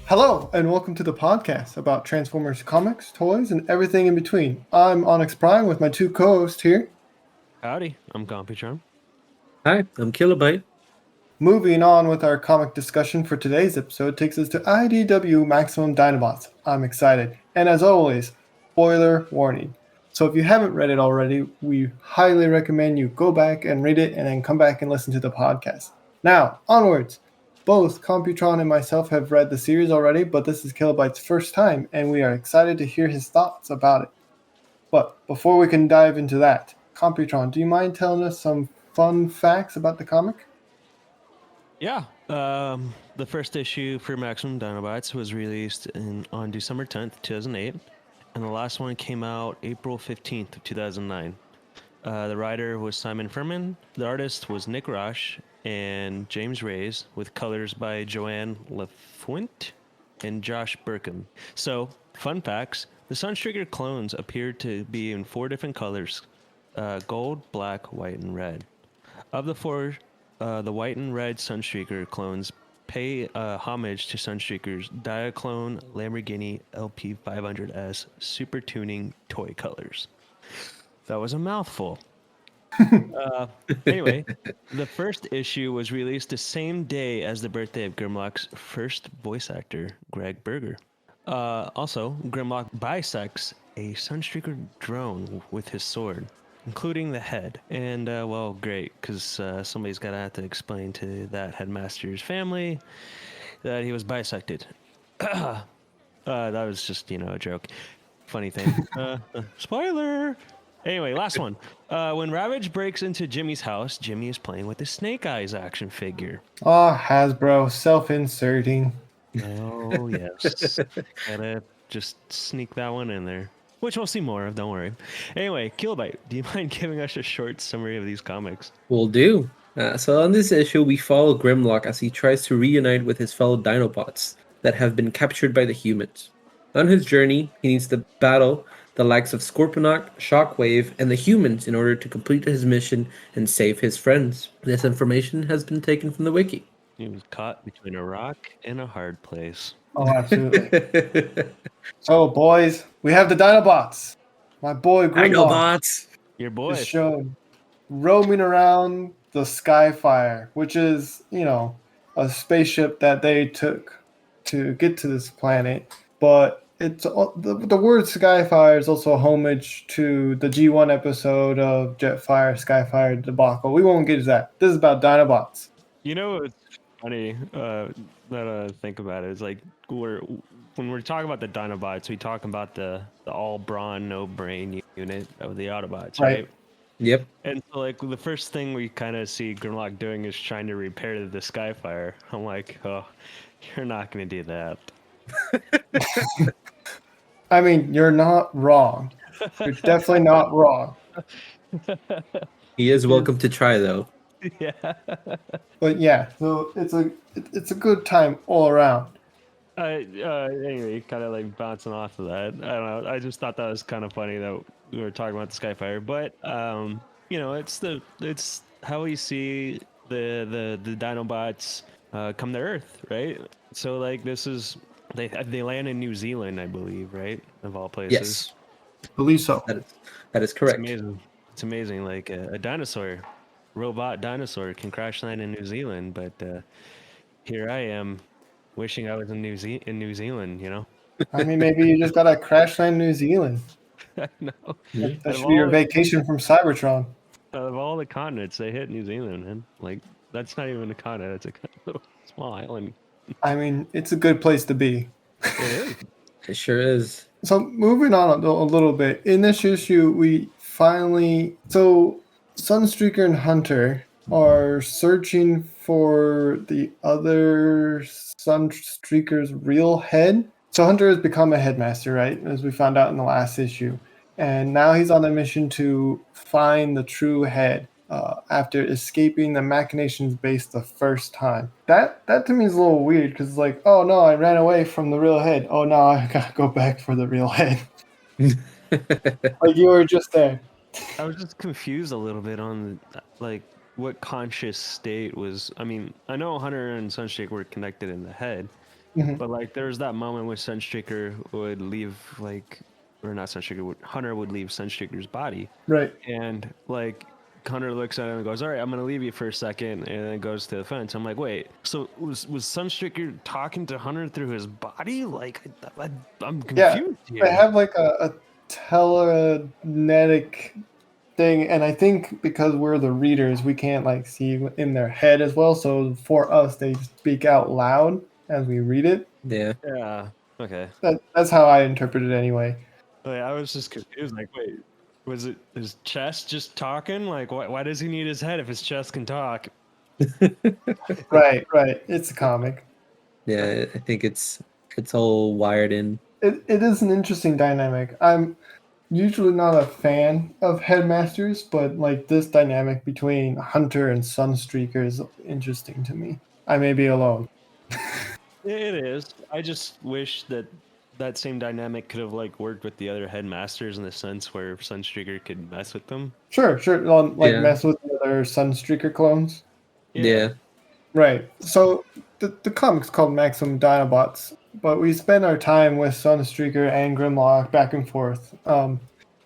Hello, and welcome to the podcast about Transformers comics, toys, and everything in between. I'm Onyx Prime with my two co-hosts here. Howdy, I'm Computron. Hi, I'm Kilobyte. Moving on with our comic discussion for today's episode takes us to IDW Maximum Dinobots. I'm excited. And as always, spoiler warning. So if you haven't read it already, we highly recommend you go back and read it and then come back and listen to the podcast. Now, onwards. Both Computron and myself have read the series already, but this is Kilobyte's first time, and we are excited to hear his thoughts about it. But before we can dive into that, Computron, do you mind telling us some fun facts about the comic? Yeah, the first issue for Maximum Dinobots was released on December 10th, 2008, and the last one came out April 15th, 2009. The writer was Simon Furman, the artist was Nick Roche and James Reyes, with colors by Joanne LaFuente and Josh Burkham. So, fun facts, the Sunstreaker clones appear to be in 4 different colors, gold, black, white, and red. Of the 4, the white and red Sunstreaker clones pay homage to Sunstreaker's Diaclone Lamborghini LP500S Super Tuning toy colors. That was a mouthful. Anyway, the first issue was released the same day as the birthday of Grimlock's first voice actor, Greg Berger. Also, Grimlock bisects a Sunstreaker drone with his sword, including the head. And, well, great, because somebody's got to have to explain to that headmaster's family that he was bisected. That was just, a joke. Funny thing. Spoiler! Anyway, last one. When Ravage breaks into Jimmy's house, Jimmy is playing with the Snake Eyes action figure. Ah, Hasbro, self-inserting. Oh, yes. Gotta just sneak that one in there. Which we'll see more of, don't worry. Anyway, Kilobyte, do you mind giving us a short summary of these comics? Will do. So on this issue, we follow Grimlock as he tries to reunite with his fellow Dinobots that have been captured by the humans. On his journey, he needs to battle the likes of Scorponok, Shockwave, and the humans in order to complete his mission and save his friends. This information has been taken from the wiki. He was caught between a rock and a hard place. Oh, absolutely. So, boys, we have the Dinobots. My boy Grimlock Dinobots! Your boy. is shown roaming around the Skyfire, which is, a spaceship that they took to get to this planet. But it's the word Skyfire is also a homage to the G1 episode of Jetfire, Skyfire debacle. We won't get to that. This is about Dinobots. It's funny that I think about it. It's like when we're talking about the Dinobots, we talk about the all brawn, no brain unit of the Autobots, right? Yep. And so, like, the first thing we kind of see Grimlock doing is trying to repair the Skyfire. I'm like, oh, you're not going to do that. I mean, you're not wrong. You're definitely not wrong. He is welcome to try, though. Yeah. But yeah, so it's a good time all around. Anyway, kind of like bouncing off of that. I don't know. I just thought that was kind of funny that we were talking about the Skyfire, but it's how we see the Dinobots come to Earth, right? So like this is they land in New Zealand, I believe, right? Of all places. Yes. I believe so. That is correct. It's amazing. Like a dinosaur, robot dinosaur can crash land in New Zealand, but here I am, wishing I was in New Zealand. I mean, maybe you just got to crash land New Zealand. No. That should be your vacation from Cybertron. Of all the continents, they hit New Zealand, man. Like, that's not even a continent. It's a little small island. I mean, it's a good place to be. It is. It sure is. So moving on a little bit. In this issue, we finally... So Sunstreaker and Hunter are searching for the other Sunstreaker's real head. So Hunter has become a headmaster, right? As we found out in the last issue. And now he's on a mission to find the true head after escaping the Machinations base the first time. That to me is a little weird because it's like, oh no, I ran away from the real head. Oh no, I gotta go back for the real head. Like you were just there. I was just confused a little bit on like what conscious state was. I mean, I know Hunter and Sunstreaker were connected in the head, Mhm. But like, there's that moment when Sunstreaker would leave, like, or not Sunstreaker, Hunter would leave Sunstreaker's body, Right. and like Hunter looks at him and goes, "All right, I'm gonna leave you for a second," and then goes to the fence. I'm like, "Wait, so was Sunstreaker talking to Hunter through his body? Like, I'm Yeah, confused they here." have like a telekinetic thing, and I think because we're the readers, we can't like see in their head as well. So for us, they speak out loud as we read it. Yeah. Yeah. Okay. That's how I interpret it anyway. Like, I was just confused. Like, wait, was it his chest just talking? Like, why does he need his head if his chest can talk? Right, right. It's a comic. Yeah, I think it's all wired in. It is an interesting dynamic. I'm usually not a fan of headmasters, but like this dynamic between Hunter and Sunstreaker is interesting to me. I may be alone. It is. I just wish that that same dynamic could have like worked with the other headmasters in the sense where Sunstreaker could mess with them. Sure, sure. Like Yeah. mess with the other Sunstreaker clones. Yeah. Yeah. Right. So the comic's called Maximum Dinobots, but we spend our time with Sunstreaker and Grimlock back and forth.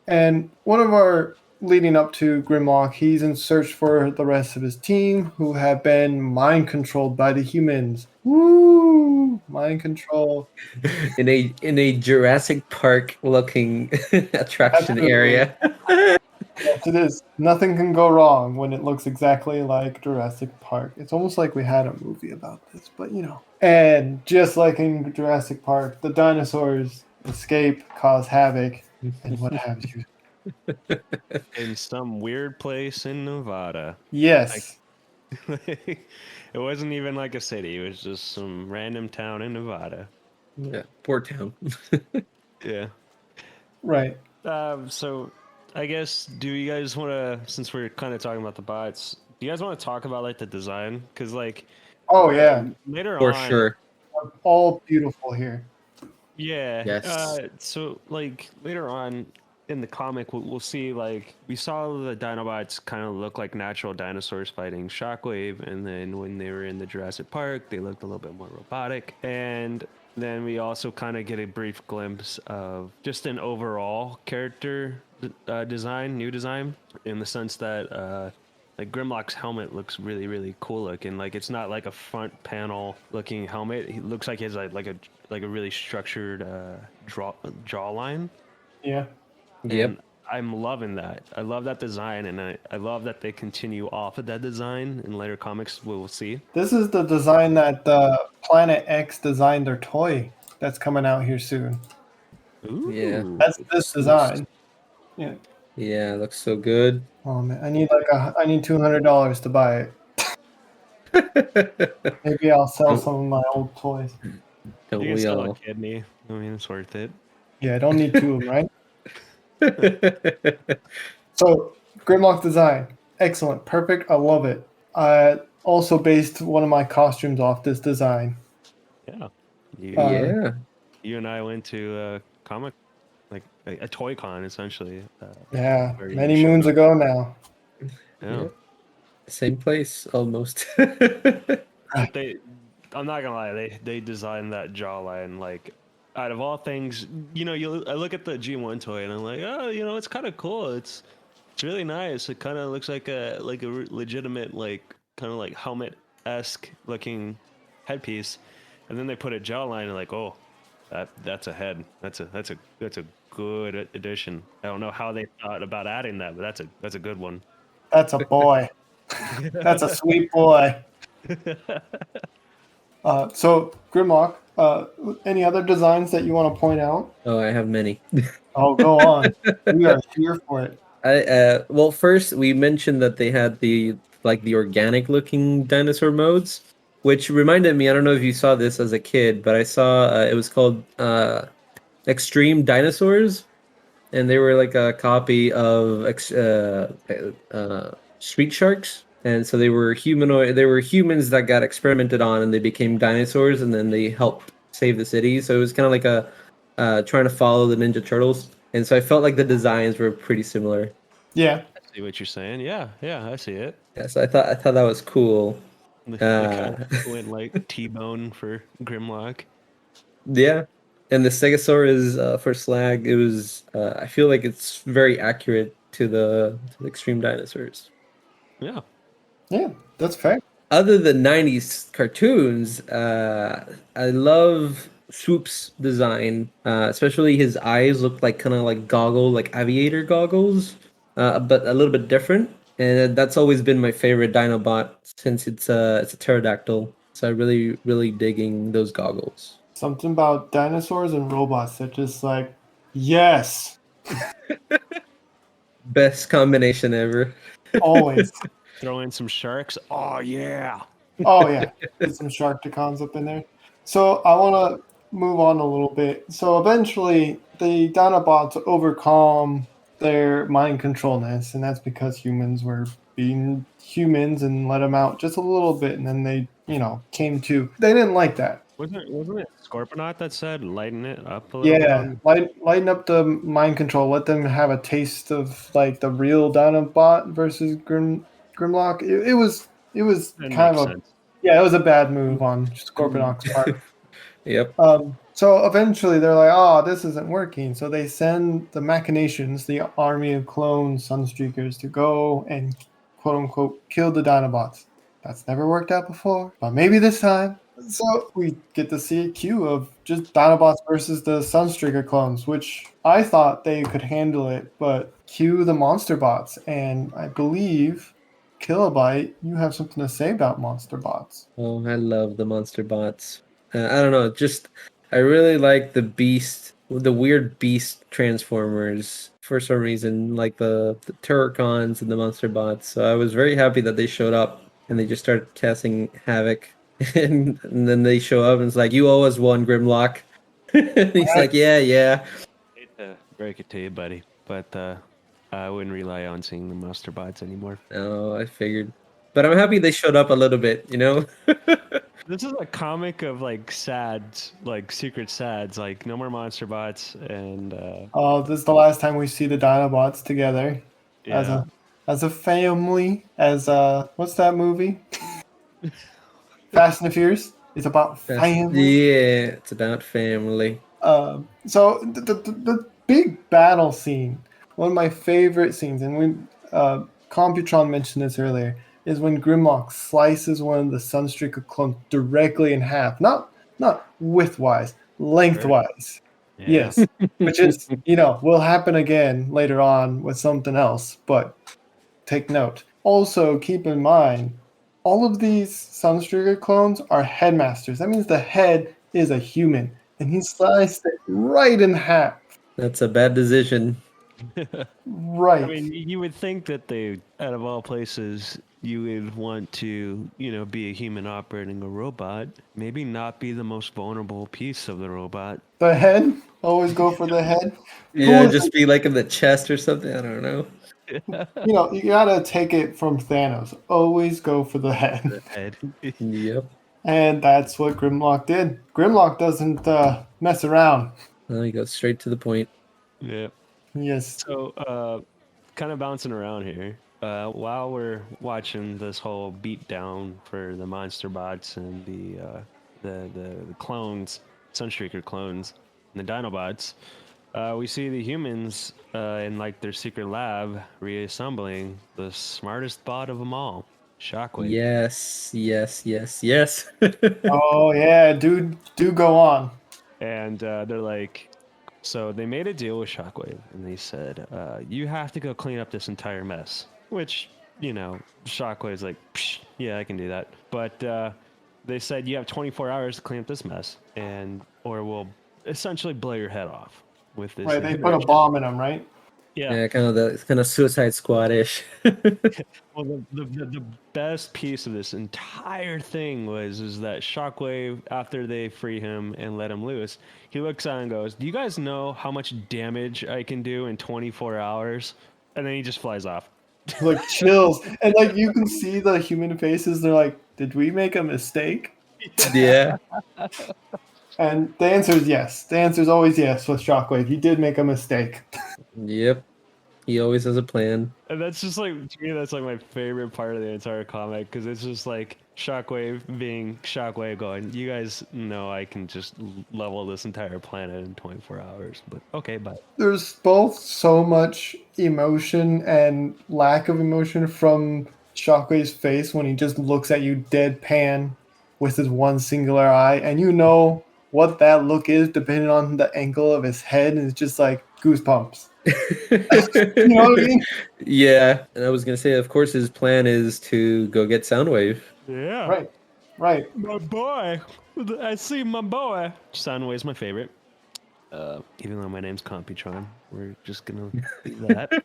And one of our leading up to Grimlock, he's in search for the rest of his team who have been mind controlled by the humans. Woo! Mind control. In a Jurassic Park looking attraction Absolutely. area. Yes, it is. Nothing can go wrong when it looks exactly like Jurassic Park. It's almost like we had a movie about this, but you know. And just like in Jurassic Park, the dinosaurs escape, cause havoc, and what have you. In some weird place in Nevada. Yes. It wasn't even like a city. It was just some random town in Nevada. Yeah, poor town. Yeah. Right. So I guess, do you guys want to, since we're kind of talking about the bots, do you guys want to talk about like the design? Because like Oh yeah. later For on, sure. All beautiful here. yeah. Yes. So like later on in the comic, we'll see like we saw the Dinobots kind of look like natural dinosaurs fighting Shockwave, and then when they were in the Jurassic Park, they looked a little bit more robotic. And then we also kind of get a brief glimpse of just an overall character design, new design, in the sense that like Grimlock's helmet looks really, really cool looking. Like it's not like a front panel looking helmet. He looks like he has like a really structured jawline, Yeah. Yep. and I'm loving that. I love that design, and I love that they continue off of that design in later comics. We'll see. This is the design that Planet X designed their toy that's coming out here soon. Yeah. Ooh. That's this design. Yeah. Yeah, looks so good. Oh man, I need $200 to buy it. Maybe I'll sell some of my old toys. Don't You can we sell a all? kidney. I mean, it's worth it. Yeah, I don't need two of them, right? So, Grimlock design. Excellent. Perfect. I love it. I also based one of my costumes off this design. Yeah. You, Yeah. you and I went to a comic, like a Toy Con, essentially. Yeah, Where you many showed moons up. ago now. Yeah. Same place almost. But I'm not gonna lie, they designed that jawline like out of all things. I look at the G1 toy and I'm like, oh, it's kind of cool. It's really nice. It kind of looks like a legitimate like kind of like helmet esque looking headpiece, and then they put a jawline and like, oh, that's a head. That's a good addition. I don't know how they thought about adding that, but that's a good one. That's a boy. That's a sweet boy. So, Grimlock, any other designs that you want to point out? Oh, I have many. Oh, go on. We are here for it. Well, first we mentioned that they had the organic looking dinosaur modes, which reminded me. I don't know if you saw this as a kid, but I saw it was called Extreme Dinosaurs, and they were like a copy of Street Sharks, and so they were humanoid. They were humans that got experimented on, and they became dinosaurs, and then they helped save the city. So it was kind of like a trying to follow the Ninja Turtles, and so I felt like the designs were pretty similar. Yeah. I see what you're saying. Yeah, I see it. Yeah, so I thought that was cool. They kind of went like T-Bone for Grimlock. Yeah. And the Stegosaurus for Slag, it was I feel like it's very accurate to the extreme dinosaurs. Yeah. Yeah, that's fair. Other than 90s cartoons, I love Swoop's design. Especially his eyes look like kind of like like aviator goggles, but a little bit different. And that's always been my favorite Dinobot since it's a pterodactyl. So I really digging those goggles. Something about dinosaurs and robots that just like, yes, Best combination ever. always. Throw in some sharks. Oh yeah. Oh yeah, get some Sharkticons up in there. So I want to move on a little bit. So eventually, the Dinobots overcome their mind controlness, and that's because humans were being humans and let them out just a little bit, and then they, came to. They didn't like that. Wasn't it Scorponaut that said lighten it up a little bit? Yeah, lighten up the mind control. Let them have a taste of like the real Dinobot versus Grimlock. It was That kind makes of a sense. yeah, it was a bad move on Scorponok's part. Yep. So eventually they're like, oh, this isn't working. So they send the Machinations, the army of clone Sunstreakers, to go and quote unquote kill the Dinobots. That's never worked out before, but maybe this time. So we get to see a queue of just Dinobots versus the Sunstreaker clones, which I thought they could handle it, but cue the Monster Bots. And I believe, Kilobyte, you have something to say about Monster Bots. Oh, I love the monster bots. I don't know, just I really like the weird beast transformers for some reason, like the Turricons and the monster bots. So I was very happy that they showed up and they just started casting havoc. And then they show up and it's like, you owe us one, Grimlock. And he's Right. like, yeah, yeah. Hate to break it to you, buddy, but I wouldn't rely on seeing the Master Bots anymore. No, I figured. But I'm happy they showed up a little bit, you know? This is a comic of like sads, like secret sads, like no more Monster Bots, and Oh, this is the last time we see the Dinobots together as yeah, a family. As what's that movie? Fast and the Furious. It's about family. Yeah, it's about family. So the big battle scene, one of my favorite scenes, and when Computron mentioned this earlier, is when Grimlock slices one of the Sunstreaker clones directly in half. Not widthwise, lengthwise. yeah. Yes, which is will happen again later on with something else. But take note. Also, keep in mind, all of these Sunstreaker clones are headmasters. That means the head is a human, and he sliced it right in half. That's a bad decision. I Right. mean, you would think that they, out of all places, you would want to, be a human operating a robot. Maybe not be the most vulnerable piece of the robot. The head. Always go for the head. Who Yeah, was just be like in the chest or something. I don't know. you gotta take it from Thanos. Always go for the head. The head. Yep. And that's what Grimlock did. Grimlock doesn't mess around. Well, he goes straight to the point. Yeah. Yes. So, kind of bouncing around here. While we're watching this whole beatdown for the monster bots and the clones, Sunstreaker clones, and the Dinobots, we see the humans in like their secret lab reassembling the smartest bot of them all, Shockwave. Yes. Oh yeah, dude. Do go on. And they're like, so they made a deal with Shockwave, and they said, you have to go clean up this entire mess. Which, Shockwave's like, Psh, yeah, I can do that. But they said you have 24 hours to clean up this mess, or we'll essentially blow your head off with this. Right. They put a bomb in him, right? Yeah. Yeah, kind of Suicide Squad-ish. Well, the best piece of this entire thing is that Shockwave, after they free him and let him loose, he looks out and goes, "Do you guys know how much damage I can do in 24 hours?" And then he just flies off. Like chills, and like you can see the human faces. They're like, "Did we make a mistake?" Yeah. And the answer is yes. The answer is always yes with Shockwave. You did make a mistake. Yep. He always has a plan. And that's just like, to me, that's like my favorite part of the entire comic because it's just like Shockwave being Shockwave going, you guys know I can just level this entire planet in 24 hours, but okay, bye. There's both so much emotion and lack of emotion from Shockwave's face when he just looks at you deadpan with his one singular eye, and you know what that look is depending on the angle of his head, and it's just like goosebumps. You know what I mean? Yeah, and I was gonna say, of course, his plan is to go get Soundwave. Yeah. Right, right. My boy. I see my boy. Soundwave's my favorite. Even though my name's Computron, we're just gonna do that.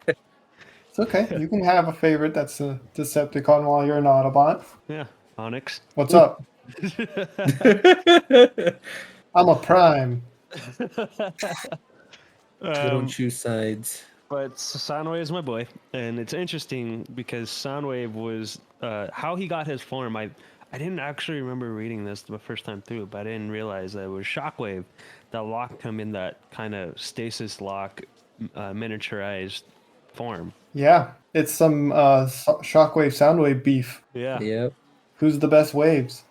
It's okay. You can have a favorite that's a Decepticon while you're an Autobot. Yeah, Onyx. What's up? I'm a Prime. They don't choose sides. But Soundwave is my boy, and it's interesting because Soundwave was how he got his form. I didn't actually remember reading this the first time through, but I didn't realize that it was Shockwave that locked him in that kind of stasis lock, miniaturized form. Yeah, it's some Shockwave Soundwave beef. Yeah. Yep. Who's the best waves?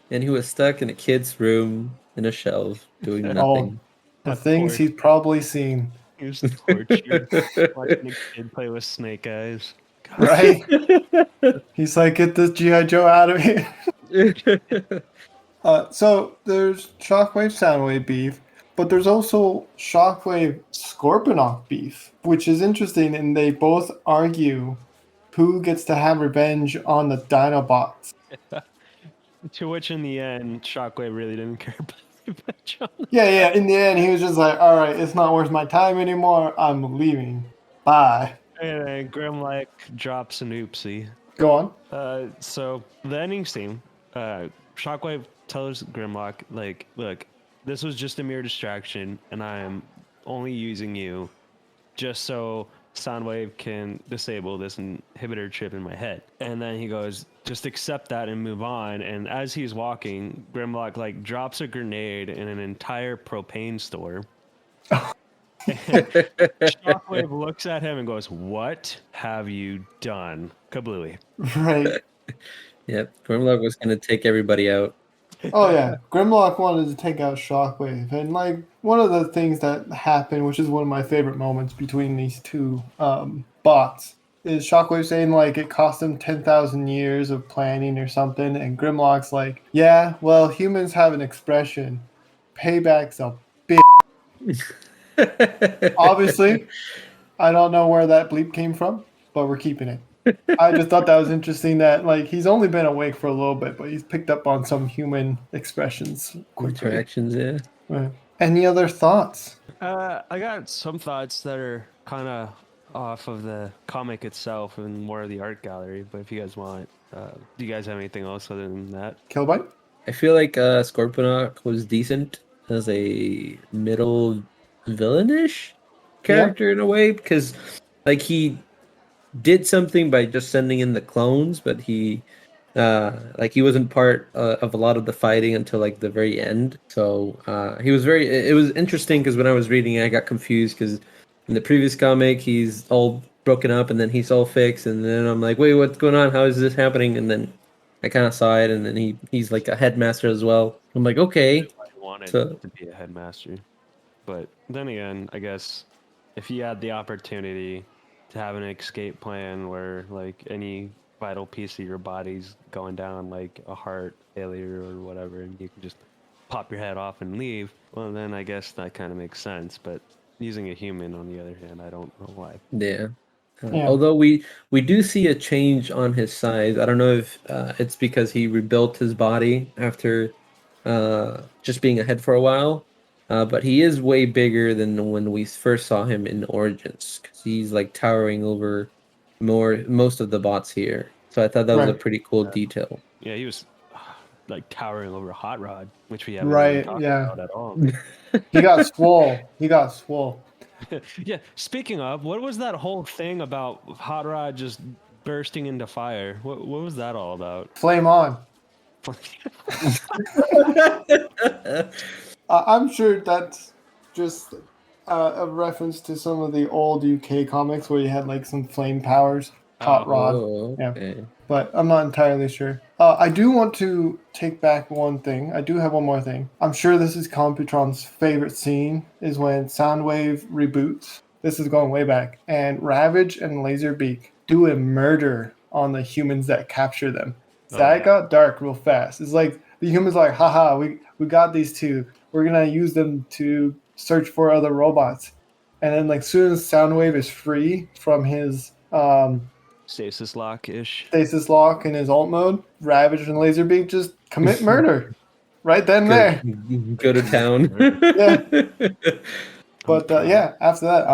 And he was stuck in a kid's room in a shelf doing nothing. The Of things course. he's probably seen. He was tortured watching a kid play with snake eyes. God. Right? He's like, get this G.I. Joe out of here. So there's Shockwave Soundwave beef, but there's also Shockwave Scorponok beef, which is interesting, and they both argue who gets to have revenge on the Dinobots. To which, in the end, Shockwave really didn't care about revenge on them. Yeah. In the end, he was just like, all right, it's not worth my time anymore. I'm leaving. Bye. And then Grimlock drops an oopsie. Go on. So the ending scene, Shockwave tells Grimlock, like, look, this was just a mere distraction, and I am only using you just so Soundwave can disable this inhibitor chip in my head. And then he goes, just accept that and move on. And as he's walking, Grimlock like drops a grenade in an entire propane store. Shockwave looks at him and goes, what have you done? Kablooey. Right. Yep. Grimlock was going to take everybody out. Oh yeah, Grimlock wanted to take out Shockwave, and like one of the things that happened, which is one of my favorite moments between these two bots, is Shockwave saying like it cost him 10,000 years of planning or something, and Grimlock's like, yeah, well, humans have an expression, payback's a bitch. Obviously, I don't know where that bleep came from, but we're keeping it. I just thought that was interesting that like he's only been awake for a little bit, but he's picked up on some human expressions quickly. Interactions, yeah. Right. Any other thoughts? I got some thoughts that are kind of off of the comic itself and more of the art gallery, but if you guys want, do you guys have anything else other than that? Killbite? I feel like Scorponok was decent as a middle villainish character in a way, because like he did something by just sending in the clones, but he he wasn't part of a lot of the fighting until like the very end. So he was it was interesting because when I was reading it, I got confused because in the previous comic he's all broken up and then he's all fixed, and then I'm like, wait, what's going on? How is this happening? And then I kind of saw it, and then he's like a headmaster as well. I'm like, okay. I wanted So- to be a headmaster, but then again, I guess if you had the opportunity to have an escape plan where like any vital piece of your body's going down, like a heart failure or whatever, and you can just pop your head off and leave, well then I guess that kind of makes sense. But using a human on the other hand, I don't know why. Yeah. Yeah. Although we do see a change on his size. I don't know if it's because he rebuilt his body after just being ahead for a while. But he is way bigger than when we first saw him in Origins, because he's like towering over most of the bots here. So I thought that was a Right. pretty cool detail. Yeah, he was like towering over Hot Rod, which we haven't Right, really talked yeah. about at all. He got swole. He got swole. Yeah, speaking of, what was that whole thing about Hot Rod just bursting into fire? What was that all about? Flame on. I'm sure that's just a reference to some of the old UK comics where you had like some flame powers, hot rod. Oh, Yeah, okay. but I'm not entirely sure. I do want to take back one thing. I do have one more thing. I'm sure this is Computron's favorite scene is when Soundwave reboots. This is going way back, and Ravage and Laserbeak do a murder on the humans that capture them. So Oh, that yeah. got dark real fast. It's like the humans are like, haha, we got these two. We're gonna use them to search for other robots. And then like soon as Soundwave is free from his Stasis lock ish. stasis lock in his alt mode, Ravage and Laserbeak just commit murder right then and Go, there. go to town. Yeah. Oh, But God. yeah, after that,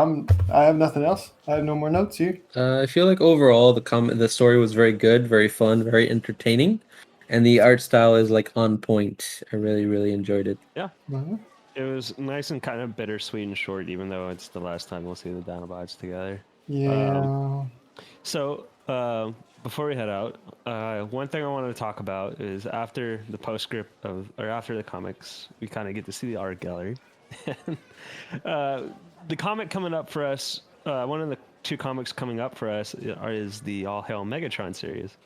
I have nothing else. I have no more notes here. I feel like overall the story was very good, very fun, very entertaining, and the art style is like on point. I really, really enjoyed it. Yeah. Mhm. It was nice and kind of bittersweet and short, even though it's the last time we'll see the Dinobots together. Yeah. So, before we head out, one thing I wanted to talk about is after the postscript or after the comics, we kind of get to see the art gallery. The comic coming up for us, one of the two comics coming up for us is the All Hail Megatron series.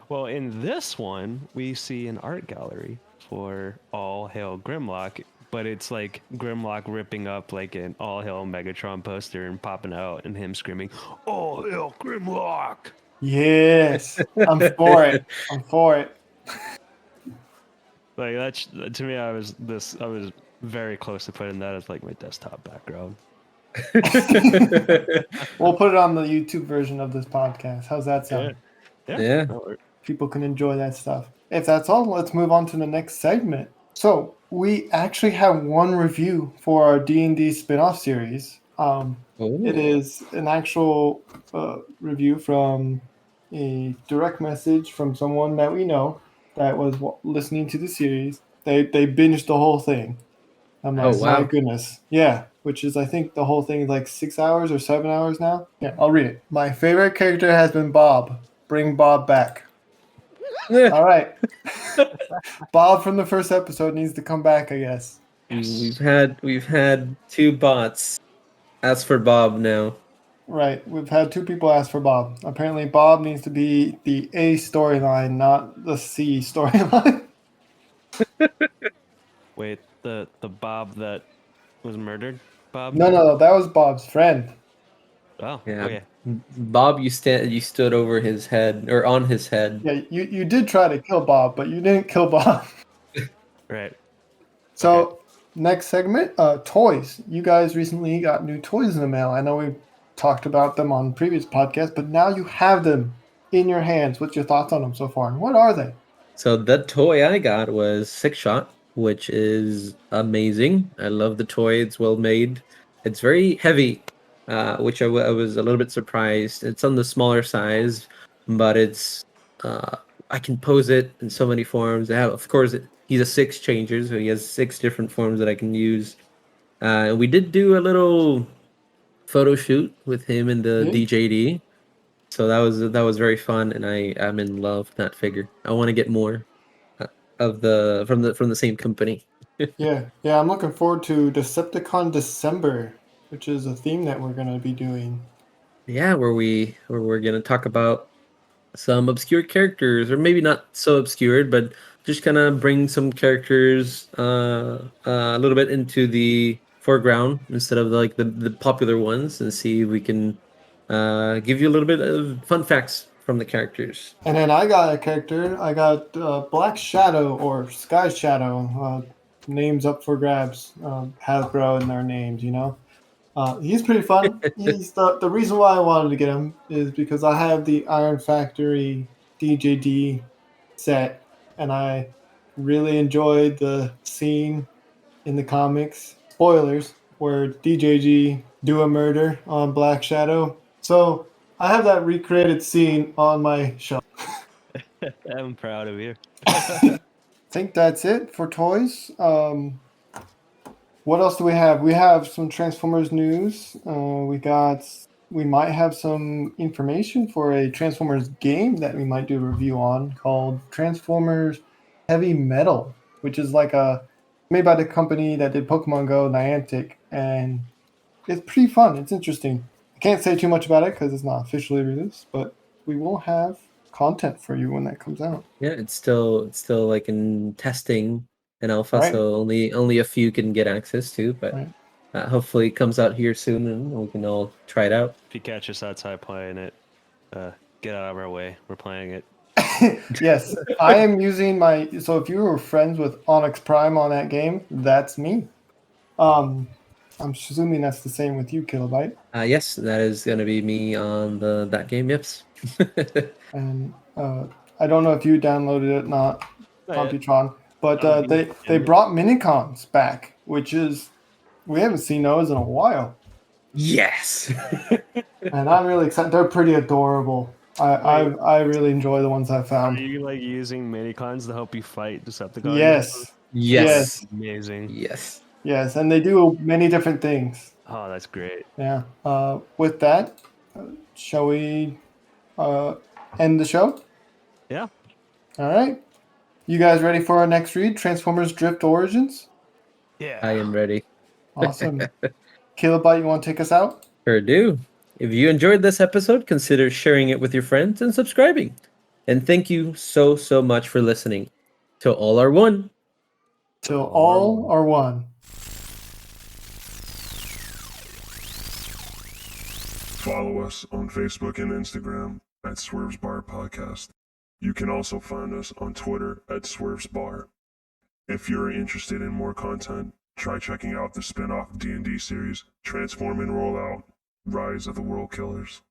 Well, in this one, we see an art gallery for All Hail Grimlock, but it's like Grimlock ripping up like an All Hail Megatron poster and popping out and him screaming, "All Hail Grimlock!" Yes. I'm for it. I'm for it. Like that's to me, I was very close to putting that as like my desktop background. We'll put it on the YouTube version of this podcast. How's that sound? Yeah. that'll work. People can enjoy that stuff. If that's all, let's move on to the next segment. So we actually have one review for our D&D spin-off series. Oh. It is an actual review from a direct message from someone that we know that was listening to the series. They binged the whole thing. I'm Oh, like, my wow. goodness. Yeah, which is, I think, the whole thing is like 6 hours or 7 hours now. Yeah, I'll read it. My favorite character has been Bob. Bring Bob back. All right. Bob from the first episode needs to come back, I guess. We've had two bots ask for Bob now. Right. We've had two people ask for Bob. Apparently, Bob needs to be the A storyline, not the C storyline. Wait, the Bob that was murdered, Bob? No. That was Bob's friend. Oh, Yeah. okay. Bob, you stood over his head or on his head. Yeah, you did try to kill Bob, but you didn't kill Bob. Right. So, next segment, toys. You guys recently got new toys in the mail. I know we talked about them on previous podcasts, but now you have them in your hands. What's your thoughts on them so far? And what are they? So the toy I got was Six Shot, which is amazing. I love the toy. It's well made. It's very heavy, which I was a little bit surprised. It's on the smaller size, but I can pose it in so many forms. I have, of course, he's a six changer, so he has six different forms that I can use. We did do a little photo shoot with him in the Yeah. DJD. So that was very fun, and I'm in love with that figure. I want to get more of from the same company. Yeah. I'm looking forward to Decepticon December, which is a theme that we're going to be doing. Yeah, where we're gonna talk about some obscure characters, or maybe not so obscured, but just kind of bring some characters a little bit into the foreground instead of like the popular ones, and see if we can give you a little bit of fun facts from the characters. And then I got a character. I got Black Shadow or Sky Shadow. Names up for grabs. Hasbro and their names, you know. He's pretty fun. He's the reason why I wanted to get him is because I have the Iron Factory DJD set, and I really enjoyed the scene in the comics. Spoilers, where DJG do a murder on Black Shadow. So I have that recreated scene on my shelf. I'm proud of you. I think that's it for toys. What else do we have? We have some Transformers news. We might have some information for a Transformers game that we might do a review on called Transformers Heavy Metal, which is like made by the company that did Pokemon Go, Niantic, and it's pretty fun. It's interesting. I can't say too much about it because it's not officially released, but we will have content for you when that comes out. Yeah, it's still like in testing and alpha, Right. so only a few can get access to. But Right. hopefully, it comes out here soon, and we can all try it out. If you catch us outside playing it, get out of our way. We're playing it. Yes, I am using my. So if you were friends with Onyx Prime on that game, that's me. I'm assuming that's the same with you, Kilobyte. Yes, that is gonna be me on that game. Yes. And I don't know if you downloaded it, not Not yet. Computron, but they Yeah. brought minicons back, which is we haven't seen those in a while, Yes. and I'm really excited. They're pretty adorable. I really enjoy the ones I Are found. you like using minicons to help you fight Decepticons? Yes, Yes. Amazing. Yes. yes, and they do many different things. Oh, that's great. Yeah. With that, shall we end the show? Yeah. All right. You guys ready for our next read? Transformers Drift Origins? Yeah. I am ready. Awesome. Kilobyte, you want to take us out? Sure do. If you enjoyed this episode, consider sharing it with your friends and subscribing. And thank you so much for listening. Till all are one. Till all are one. Follow us on Facebook and Instagram at Swerve's Bar Podcast. You can also find us on Twitter at Swerve's Bar. If you're interested in more content, try checking out the spin-off D&D series, Transform and Roll Out, Rise of the World Killers.